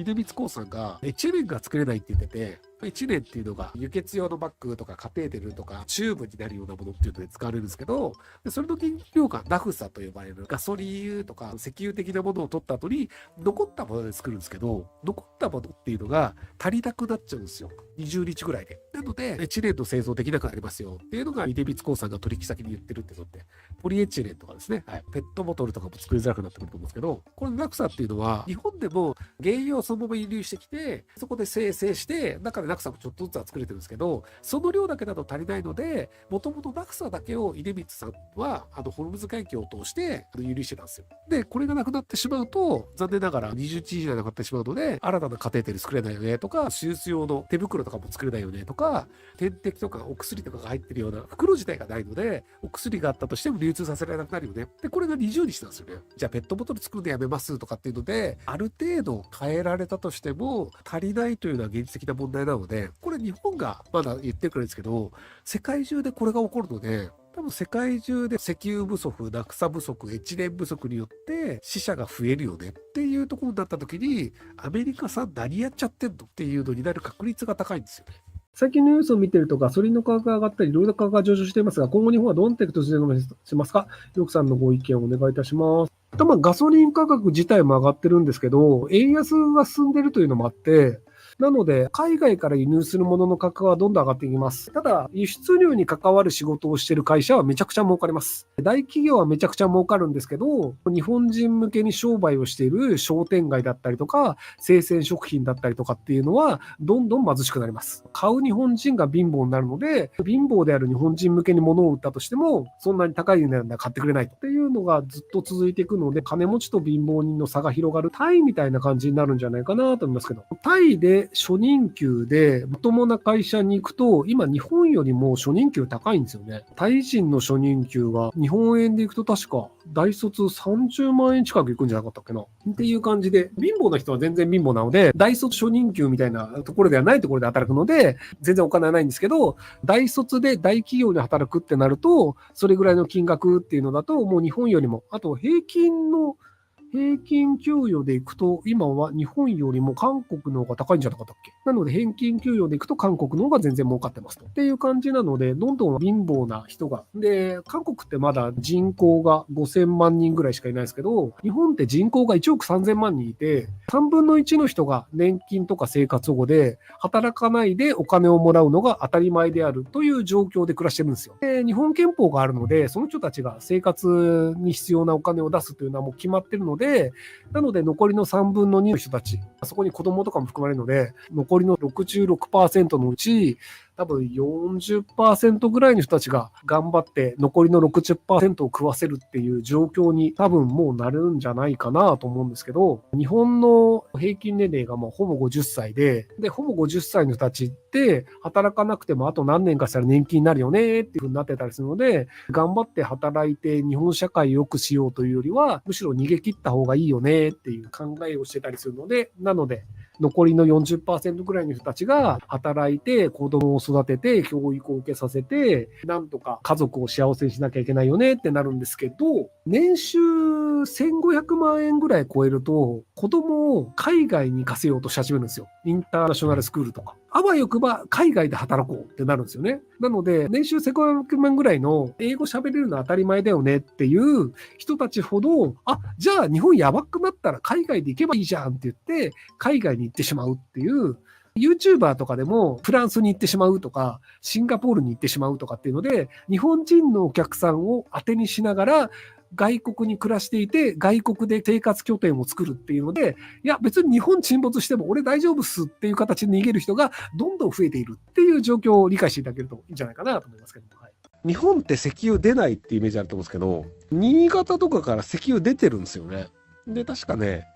出光興産がエチレンが作れないって言ってて、エチレンっていうのが輸血用のバッグとかカテーテルとかチューブになるようなものっていうので使われるんですけど、それの原料がナフサと呼ばれるガソリン油とか石油的なものを取った後に残ったもので作るんですけど、残ったものっていうのが足りなくなっちゃうんですよ。20日ぐらいで。なので、エチレンの製造できなくなりますよっていうのが出光興産が取引先に言ってるっていうのって、ポリエチレンとかですね、はい、ペットボトルとかも作りづらくなってくると思うんですけど、このナフサっていうのは日本でも原油をそのまま輸入してきて、そこで精製して、中でナフサもちょっとずつは作れてるんですけど、その量だけだと足りないので、もともとナフサだけを出光さんは、ホルムズ海峡を通して輸入してたんですよ。で、これがなくなってしまうと、残念ながら20日以内なくなってしまうので、新たなカテーテル作れないよねとか、手術用の手袋とかも作れないよねとか、点滴とかお薬とかが入ってるような袋自体がないので、お薬があったとしても流通させられなくなるよね。で、これが20日なんですよね。じゃあペットボトル作るのやめますとかっていうので、ある程度変えられたとしても足りないというのは現実的な問題なので、これ日本がまだ言ってくるんですけど、世界中でこれが起こるので、多分世界中で石油不足、ナフサ不足、エチレン不足によって死者が増えるよねっていうところになった時に、アメリカさん何やっちゃってんのっていうのになる確率が高いんですよね。最近のニュースを見ているとガソリンの価格が上がったり、いろいろな価格が上昇していますが、今後日本はどんなテクトをしますか？ヨクさんのご意見をお願いいたします。ガソリン価格自体も上がってるんですけど、円安が進んでいるというのもあって、なので、海外から輸入するものの価格はどんどん上がっていきます。ただ、輸出入に関わる仕事をしている会社はめちゃくちゃ儲かります。大企業はめちゃくちゃ儲かるんですけど、日本人向けに商売をしている商店街だったりとか、生鮮食品だったりとかっていうのは、どんどん貧しくなります。買う日本人が貧乏になるので、貧乏である日本人向けに物を売ったとしても、そんなに高い値段で買ってくれないっていうのがずっと続いていくので、金持ちと貧乏人の差が広がるタイみたいな感じになるんじゃないかなと思いますけど、タイで初任給でまともな会社に行くと、今日本よりも初任給高いんですよね。タイ人の初任給が日本円で行くと確か大卒30万円近く行くんじゃなかったっけなっていう感じで、貧乏な人は全然貧乏なので、大卒初任給みたいなところではないところで働くので、全然お金はないんですけど、大卒で大企業で働くってなると、それぐらいの金額っていうのだと、もう日本よりも、あと平均給与でいくと、今は日本よりも韓国の方が高いんじゃなかったっけ？なので、平均給与でいくと韓国の方が全然儲かってますと。っていう感じなので、どんどん貧乏な人が。で、韓国ってまだ人口が5000万人ぐらいしかいないですけど、日本って人口が1億3000万人いて、3分の1の人が年金とか生活保護で、働かないでお金をもらうのが当たり前であるという状況で暮らしてるんですよ。で、日本憲法があるので、その人たちが生活に必要なお金を出すというのはもう決まってるので、なので残りの3分の2の人たち、そこに子供とかも含まれるので、残りの66%のうち、多分40% ぐらいの人たちが頑張って残りの60% を食わせるっていう状況に多分もうなるんじゃないかなと思うんですけど、日本の平均年齢がもうほぼ50歳で、ほぼ50歳の人たちって働かなくてもあと何年かしたら年金になるよねっていう風になってたりするので、頑張って働いて日本社会を良くしようというよりは、むしろ逃げ切った方がいいよねっていう考えをしてたりするので、なので、残りの 40% ぐらいの人たちが働いて子供を育てて教育を受けさせてなんとか家族を幸せにしなきゃいけないよねってなるんですけど、年収1500万円ぐらい超えると子供を海外に行かせようとし始めるんですよ。インターナショナルスクールとか。あわよくば海外で働こうってなるんですよね。なので年収1500万ぐらいの英語喋れるのは当たり前だよねっていう人たちほど、じゃあ日本やばくなったら海外で行けばいいじゃんって言って海外に行ってしまうっていう、YouTuber とかでもフランスに行ってしまうとかシンガポールに行ってしまうとかっていうので、日本人のお客さんを当てにしながら外国に暮らしていて外国で生活拠点を作るっていうので、いや別に日本沈没しても俺大丈夫っすっていう形で逃げる人がどんどん増えているっていう状況を理解していただけるといいんじゃないかなと思いますけども、はい、日本って石油出ないっていうイメージあると思うんですけど、新潟とかから石油出てるんですよね。で確かね、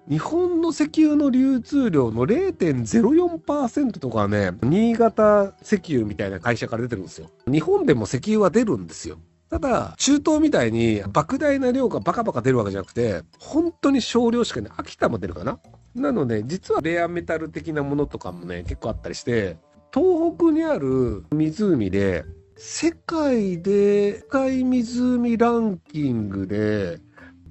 日本の石油の流通量の 0.04% とかはね、新潟石油みたいな会社から出てるんですよ。日本でも石油は出るんですよ。ただ、中東みたいに莫大な量がバカバカ出るわけじゃなくて、本当に少量しかね、秋田も出るかな。なので、実はレアメタル的なものとかもね、結構あったりして、東北にある湖で、世界で深い湖ランキングで、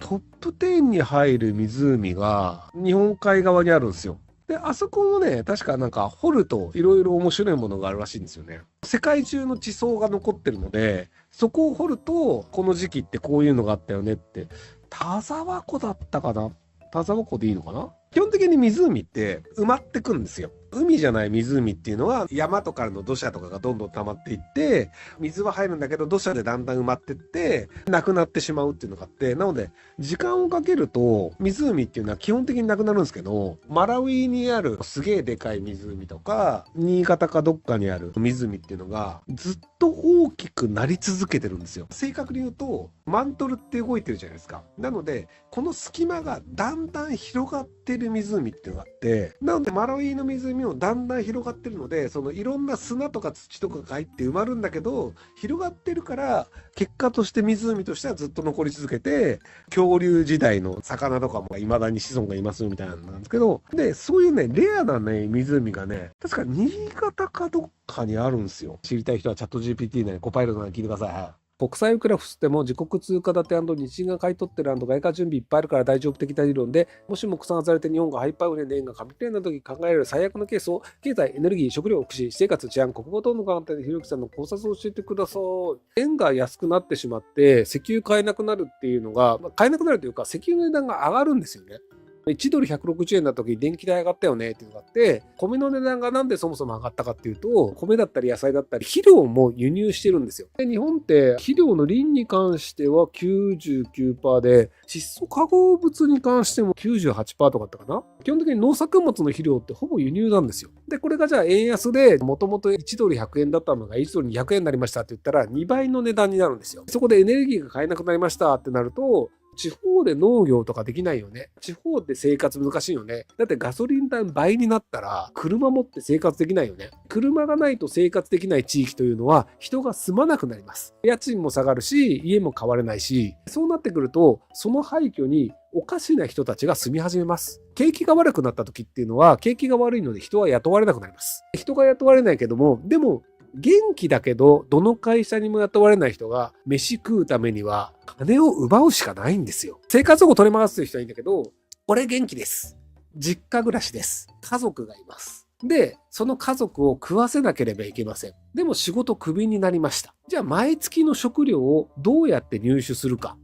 トップ10に入る湖が日本海側にあるんですよ。で、あそこもね、確かなんか掘るといろいろ面白いものがあるらしいんですよね。世界中の地層が残ってるので、そこを掘ると、この時期ってこういうのがあったよねって、田沢湖だったかな、田沢湖でいいのかな。基本的に湖って埋まってくんですよ。海じゃない湖っていうのは山とかの土砂とかがどんどん溜まっていって、水は入るんだけど土砂でだんだん埋まってって、なくなってしまうっていうのがあって、なので時間をかけると湖っていうのは基本的になくなるんですけど、マラウイにあるすげえでかい湖とか、新潟かどっかにある湖っていうのがずっと大きくなり続けてるんですよ。正確に言うと、マントルって動いてるじゃないですか。なので、この隙間がだんだん広がってる湖っていうのがあって、なのでマラウイの湖もだんだん広がってるので、そのいろんな砂とか土とかが入って埋まるんだけど、広がってるから、結果として湖としてはずっと残り続けて、恐竜時代の魚とかも未だに子孫がいますみたいなんですけど、で、そういうね、レアなね、湖がね、確か新潟かどっかにあるんですよ。知りたい人はチャット GPT ね、コパイロットに聞いてください。はい。国際クラフでも自国通貨建て日銀が買い取ってる外貨準備いっぱいあるから大丈夫的な理論で、もしも国産外れて日本がハイパー売れで円が紙切れな時考えられる最悪のケースを経済、エネルギー、食料、福祉、生活、治安、国語等の観点でひろゆきさんの考察を教えてください。円が安くなってしまって石油買えなくなるっていうのが、買えなくなるというか石油の値段が上がるんですよね。1ドル160円になった時に電気代上がったよねっていうのがあって、米の値段がなんでそもそも上がったかっていうと、米だったり野菜だったり肥料も輸入してるんですよ。で、日本って肥料のリンに関しては 99% で、窒素化合物に関しても 98% とかだったかな。基本的に農作物の肥料ってほぼ輸入なんですよ。で、これがじゃあ円安で、もともと1ドル100円だったのが1ドル200円になりましたって言ったら2倍の値段になるんですよ。そこでエネルギーが買えなくなりましたってなると、地方で農業とかできないよね。地方で生活難しいよね。だってガソリン代倍になったら車持って生活できないよね。車がないと生活できない地域というのは人が住まなくなります。家賃も下がるし、家も買われないし、そうなってくるとその廃墟におかしな人たちが住み始めます。景気が悪くなった時っていうのは、景気が悪いので人は雇われなくなります。人が雇われないけども、でも元気だけど、どの会社にも雇われない人が飯食うためには金を奪うしかないんですよ。生活保護取り回す人はいいんだけど、俺元気です。実家暮らしです。家族がいます。で、その家族を食わせなければいけません。でも仕事クビになりました。じゃあ毎月の食料をどうやって入手するか。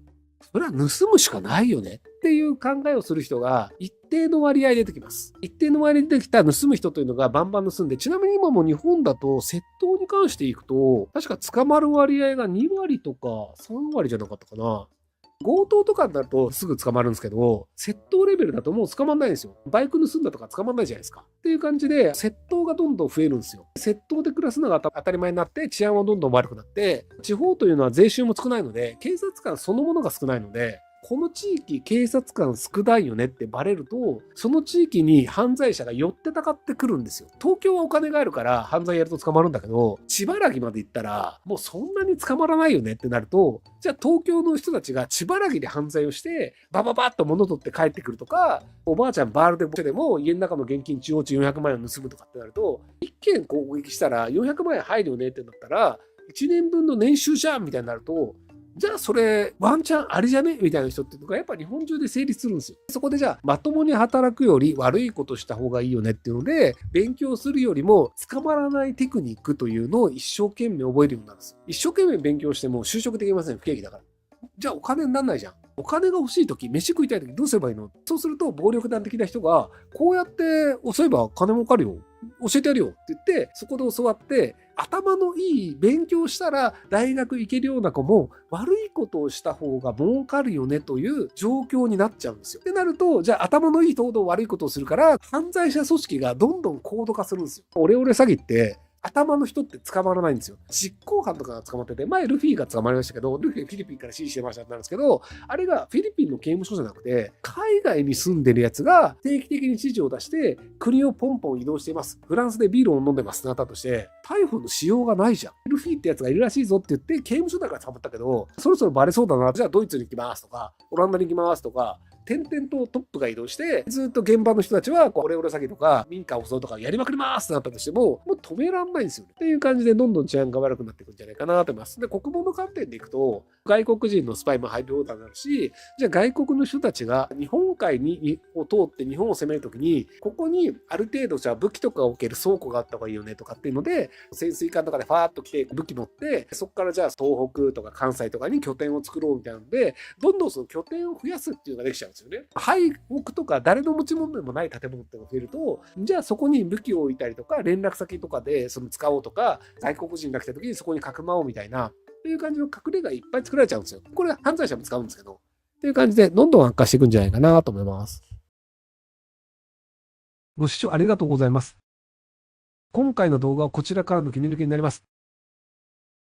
それは盗むしかないよねっていう考えをする人が一定の割合出てきます。一定の割合出てきた盗む人というのがバンバン盗んで、ちなみに今も日本だと窃盗に関していくと、確か捕まる割合が2割とか3割じゃなかったかな。強盗とかになるとすぐ捕まるんですけど、窃盗レベルだともう捕まんないんですよ。バイク盗んだとか捕まんないじゃないですか。っていう感じで、窃盗がどんどん増えるんですよ。窃盗で暮らすのが当たり前になって、治安はどんどん悪くなって、地方というのは税収も少ないので、警察官そのものが少ないので、この地域警察官少ないよねってバレると、その地域に犯罪者が寄ってたかってくるんですよ。東京はお金があるから犯罪やると捕まるんだけど、千原木まで行ったらもうそんなに捕まらないよねってなると、じゃあ東京の人たちが千原木で犯罪をしてバババッと物取って帰ってくるとか、おばあちゃんバールでも家の中の現金中央値400万円を盗むとかってなると、一件攻撃したら400万円入るよねってなったら1年分の年収じゃんみたいになると、じゃあそれワンチャンありじゃねみたいな人っていうのがやっぱ日本中で成立するんですよ。そこでじゃあまともに働くより悪いことした方がいいよねっていうので、勉強するよりも捕まらないテクニックというのを一生懸命覚えるようになるんですよ。一生懸命勉強しても就職できません、不景気だから。じゃあお金にならないじゃん。お金が欲しいとき、飯食いたいときどうすればいいの？そうすると暴力団的な人がこうやって教えば金儲かるよ。教えてやるよって言って、そこで教わって、頭のいい勉強したら大学行けるような子も悪いことをした方が儲かるよねという状況になっちゃうんですよ。ってなると、じゃあ頭のいい人ほど悪いことをするから犯罪者組織がどんどん高度化するんですよ。オレオレ詐欺って頭の人って捕まらないんですよ。実行犯とかが捕まってて、前ルフィが捕まりましたけど、ルフィフィリピンから指示してましたってなるんですけど、あれがフィリピンの刑務所じゃなくて、海外に住んでるやつが定期的に指示を出して、国をポンポン移動しています。フランスでビールを飲んでますってなったとして、逮捕のしようがないじゃん。ルフィってやつがいるらしいぞって言って、刑務所だから捕まったけど、そろそろバレそうだな。じゃあドイツに行きますとか、オランダに行きますとか、点々とトップが移動して、ずっと現場の人たちは、オレオレ詐欺とか、民家を襲うとかやりまくりますってなったとしても、もう止めらんないんですよね。っていう感じで、どんどん治安が悪くなっていくんじゃないかなと思います。で、国防の観点でいくと、外国人のスパイも入るようになるし、じゃあ外国の人たちが日本海を通って日本を攻めるときに、ここにある程度じゃあ武器とかを置ける倉庫があった方がいいよねとかっていうので、潜水艦とかでファーっと来て武器持って、そこからじゃあ東北とか関西とかに拠点を作ろうみたいなので、どんどんその拠点を増やすっていうのができちゃうんですよね。廃屋とか誰の持ち物でもない建物っていうのが増えると、じゃあそこに武器を置いたりとか、連絡先とかでその使おうとか、外国人が来た時にそこにかくまおうみたいな、っていう感じの隠れ家がいっぱい作られちゃうんですよ。これ犯罪者も使うんですけど。っていう感じで、どんどん悪化していくんじゃないかなと思います。ご視聴ありがとうございます。今回の動画はこちらからの切り抜きになります。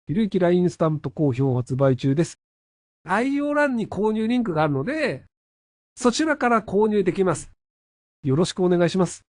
ひろゆき LINE スタンプ好評発売中です。概要欄に購入リンクがあるので、そちらから購入できます。よろしくお願いします。